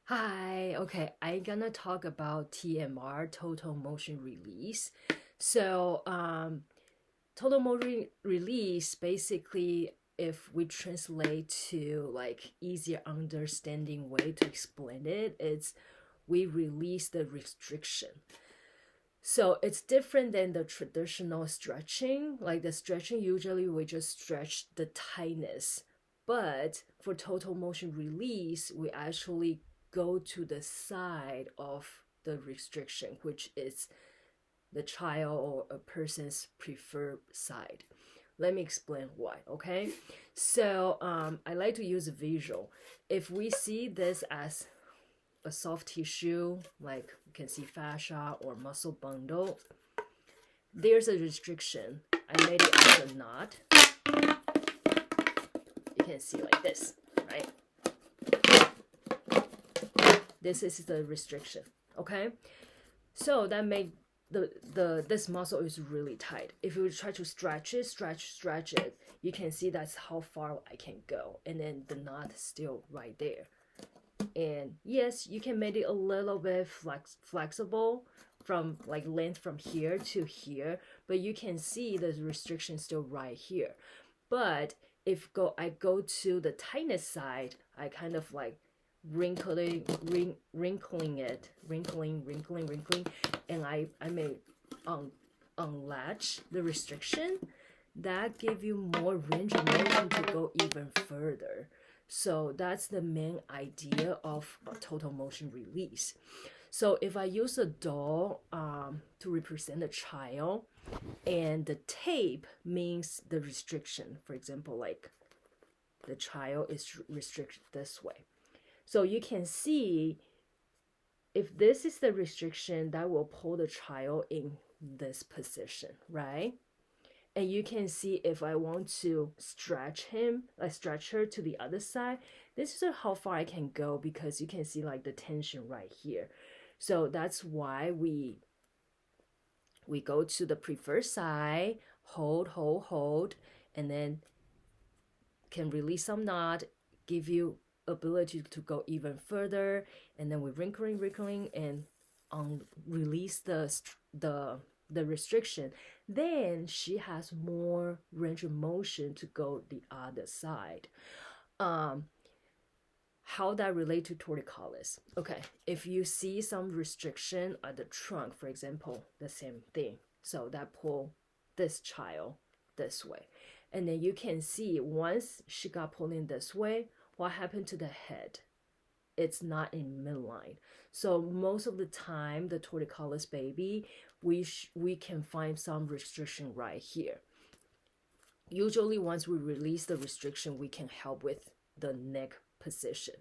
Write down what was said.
Hi, okay, I'm gonna talk about TMR, total motion release. Total motion release basically, if we translate to like easier understanding way to explain it, it's we release the restriction. So it's different than the traditional stretching. Like the stretching, usually we just stretch the tightness. But for total motion release, we actually go to the side of the restriction, which is the child or a person's preferred side. Let me explain why, okay? I like to use a visual. If we see this as a soft tissue, like you can see fascia or muscle bundle, there's a restriction. I made it as a knot. You can see like this, right? This is the restriction, okay? So that made this muscle is really tight. If you try to stretch it, you can see that's how far I can go, and then the knot is still right there. And yes, you can make it a little bit flexible from like length from here to here, but you can see the restriction still right here. But if I go to the tightness side, I kind of like wrinkling it, wrinkling, and I may unlatch the restriction. That give you more range of motion to go even further. So that's the main idea of total motion release. So if I use a doll to represent a child, and the tape means the restriction. For example, like the child is restricted this way. So you can see if this is the restriction, that will pull the child in this position, right? And you can see if I want to stretch her to the other side, this is how far I can go, because you can see like the tension right here. So that's why we go to the preferred side, hold, and then can release some knot, give you ability to go even further, and then we're wrinkling and release the restriction. Then she has more range of motion to go the other side. How that relate to torticollis? Okay, if you see some restriction at the trunk, for example, the same thing. So that pull this child this way, and then you can see once she got pulled in this way, what happened to the head? It's not in midline. So most of the time, the torticollis baby, we can find some restriction right here. Usually, once we release the restriction, we can help with the neck position.